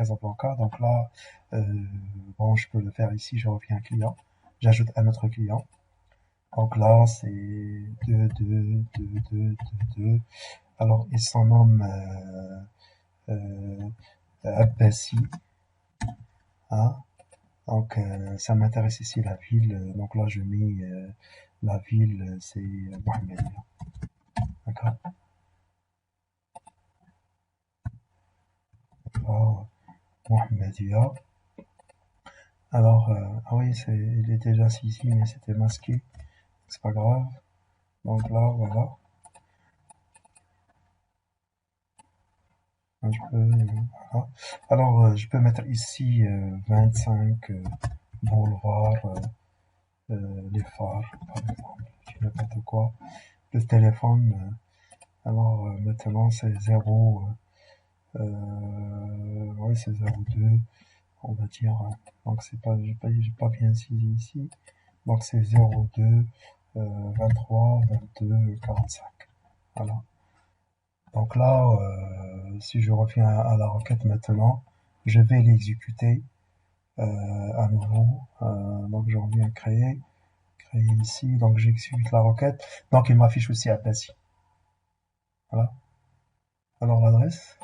Casablanca. Donc là, bon, je peux le faire ici, je reviens un client. J'ajoute un autre client. Donc là, c'est 2, 2, 2, 2, 2, 2. Alors, il s'en nomme Abbasi. Hein. Donc, ça m'intéresse ici la ville. Donc là, je mets la ville, c'est Mohamedia. D'accord. Alors, Mohamedia. Alors, ah oui, il est déjà ici, mais c'était masqué. C'est pas grave. Donc là, voilà. Voilà. Alors, je peux mettre ici 25 boulevard les phares, par exemple. Je dis n'importe quoi. Le téléphone, alors maintenant c'est 0, ouais, c'est 02, on va dire. Donc c'est pas, j'ai pas bien saisi ici. Donc c'est 02, 23, 22, 45. Voilà. Donc là, si je reviens à la requête maintenant, je vais l'exécuter à nouveau. Donc je reviens créer ici. Donc j'exécute la requête. Donc il m'affiche aussi Abbasi. Voilà. Alors l'adresse,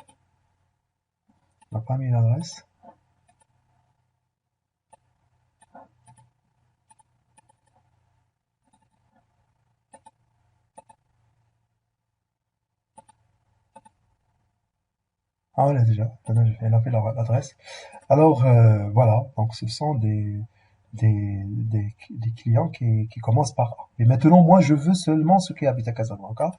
on n'a pas mis l'adresse. Ah, elle a déjà, elle a fait l'adresse. Alors voilà, donc ce sont des clients qui commencent par A. Et maintenant, moi, je veux seulement ceux qui habitent à Casablanca.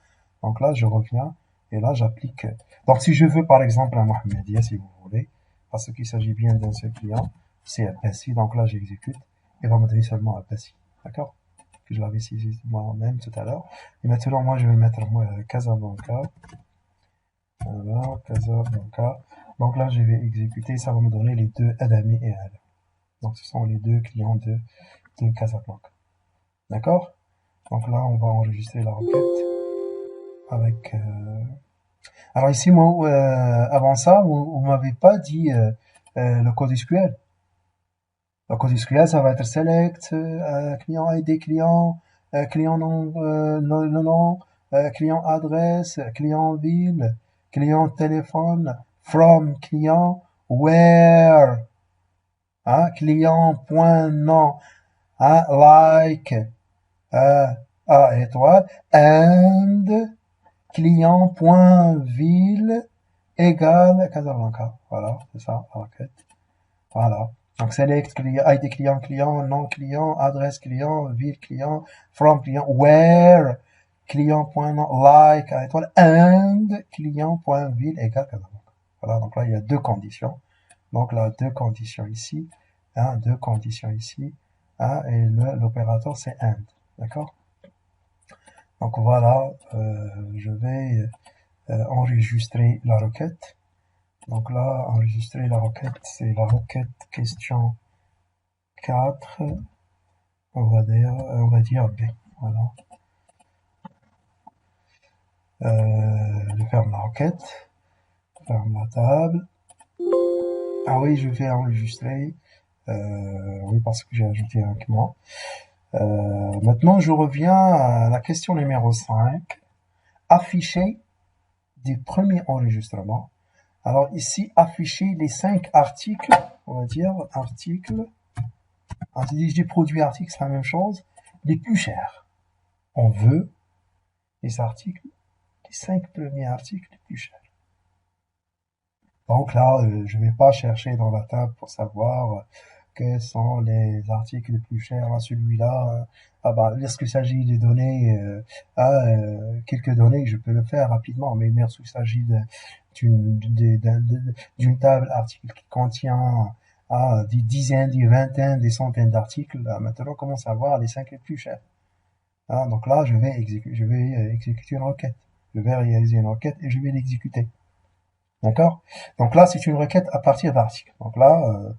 Donc là, je reviens et là, j'applique. Donc si je veux, par exemple, un Mohamedia, si vous voulez, parce qu'il s'agit bien d'un seul client, c'est Abbasi. Donc là, j'exécute. Il va me donner seulement Abbasi. D'accord? Que je l'avais saisi moi-même tout à l'heure. Et maintenant, moi, je vais mettre Casablanca. Voilà, Casablanca. Donc là, je vais exécuter. Ça va me donner les deux Adami et Al. Donc ce sont les deux clients de Casablanca. D'accord? Donc là, on va enregistrer la requête avec. Alors ici, moi, avant ça, vous m'avez pas dit le code SQL. Le code SQL, ça va être select, client ID client, client nom, nom, client adresse, client ville, client téléphone, from client, where, hein, client point nom, hein, like, A étoile, and client point ville égale Casablanca. Voilà, c'est ça, la requête. Voilà. Donc, select client, ID client, client, nom client, adresse client, ville client, from client, where, client.nom, like, à étoile, and, client.ville égale Casablanca. Voilà. Donc là, il y a deux conditions. Donc là, deux conditions ici, hein, deux conditions ici, hein, et l'opérateur, c'est and. D'accord? Donc voilà, je vais enregistrer la requête. Donc là, enregistrer la requête, c'est la requête question 4, on va dire B. Voilà. Je ferme la requête, ferme la table. Ah oui, je vais enregistrer. Oui, parce que j'ai ajouté un client. Maintenant, je reviens à la question numéro 5. Afficher des premiers enregistrements. Alors ici, afficher les 5 articles, on va dire, articles. Si je dis produits articles, c'est la même chose. Les plus chers. On veut les articles, les 5 premiers articles les plus chers. Donc là, je vais pas chercher dans la table pour savoir quels sont les articles les plus chers à celui-là. Ah bah, lorsqu'il s'agit de données, quelques données, je peux le faire rapidement. Mais lorsqu'il s'agit d'une table article qui contient des dizaines, des vingtaines, des centaines d'articles, maintenant, comment savoir les 5 les plus chers? Donc là, je vais exécuter une requête. Je vais réaliser une requête et je vais l'exécuter. D'accord? Donc là, c'est une requête à partir d'articles. Donc là,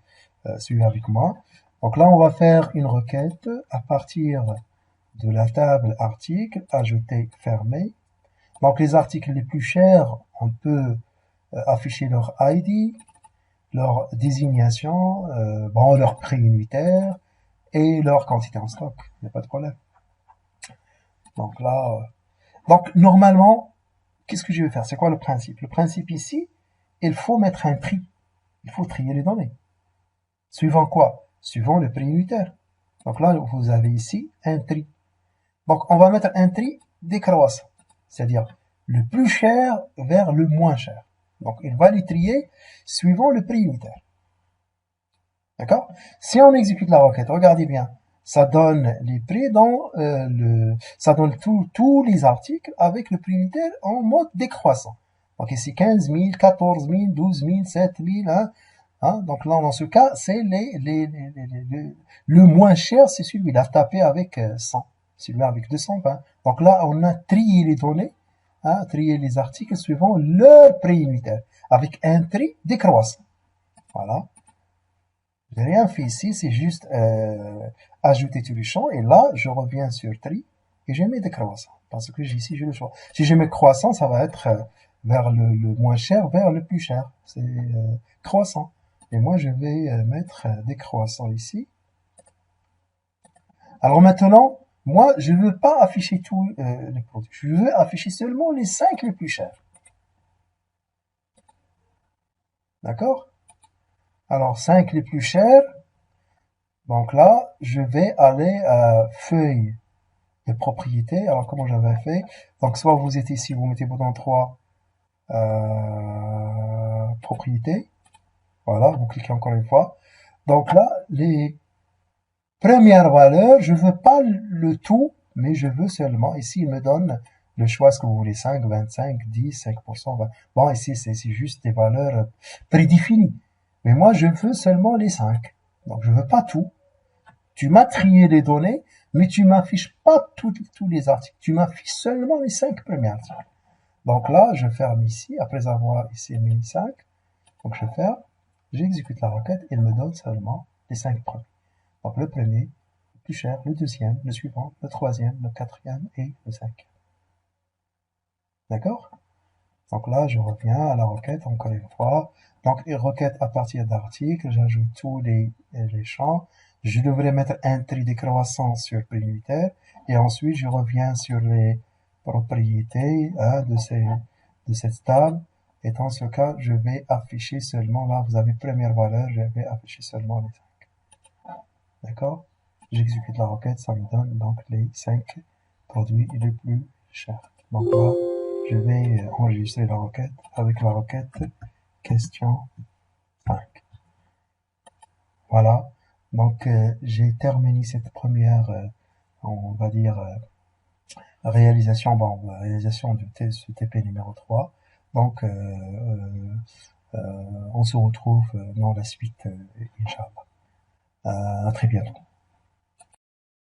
suivez avec moi. Donc là, on va faire une requête à partir de la table article, ajouter, fermer. Donc les articles les plus chers, on peut afficher leur ID. leur désignation, bon, leur prix unitaire et leur quantité en stock. Il n'y a pas de problème. Donc là, donc normalement, qu'est-ce que je vais faire? C'est quoi le principe? Le principe ici, il faut mettre un tri. Il faut trier les données. Suivant quoi? Suivant le prix unitaire. Donc là, vous avez ici un tri. Donc on va mettre un tri décroissant, c'est-à-dire le plus cher vers le moins cher. Donc il va les trier suivant le prix unitaire. D'accord? Si on exécute la requête, regardez bien, ça donne les prix ça donne tous les articles avec le prix unitaire en mode décroissant. Donc ici 15 000, 14 000, 12 000, 7 000, hein. Donc là, dans ce cas, c'est le moins cher, c'est celui-là, tapé avec 100. Celui-là avec 220. Donc là, on a trié les données, hein, trié les articles suivant leur prix unitaire, avec un tri décroissant. Voilà. J'ai rien fait ici, c'est juste ajouter tous les champs, et là, je reviens sur tri, et je mets décroissant, parce que ici, j'ai le choix. Si je mets croissant, ça va être vers le moins cher, vers le plus cher. C'est croissant. Et moi, je vais mettre décroissant ici. Alors maintenant, moi, je ne veux pas afficher tous les produits. Je veux afficher seulement les 5 les plus chers. D'accord? Alors, 5 les plus chers. Donc là, je vais aller à feuille de propriété. Alors, comment j'avais fait? Donc, soit vous êtes ici, vous mettez bouton 3, propriété. Voilà, vous cliquez encore une fois. Donc là, les premières valeurs, je veux pas le tout, mais je veux seulement, ici, il me donne le choix, est-ce que vous voulez 5, 25, 10, 5%, 20. Bon, ici, c'est juste des valeurs prédéfinies. Mais moi, je veux seulement les 5. Donc, je veux pas tout. Tu m'as trié les données, mais tu m'affiches pas tous les articles. Tu m'affiches seulement les 5 premiers articles. Donc là, je ferme ici, après avoir ici mis 5. Donc, je ferme, j'exécute la requête, il me donne seulement les 5 premiers. Donc, le premier, le plus cher, le deuxième, le suivant, le troisième, le quatrième et le cinquième. D'accord? Donc là, je reviens à la requête encore une fois. Donc, une requête à partir d'articles, j'ajoute tous les champs. Je devrais mettre un tri décroissant sur prix unitaire. Et ensuite, je reviens sur les propriétés de cette table. Et dans ce cas, je vais afficher seulement, là, vous avez première valeur, je vais afficher seulement les 5. D'accord? J'exécute la requête, ça me donne donc les 5 produits les plus chers. Donc là, je vais enregistrer la requête avec la requête question 5. Voilà. Donc, j'ai terminé cette première, on va dire, réalisation de ce TP numéro 3. Donc, on se retrouve dans la suite, Inch'Allah. À très bientôt.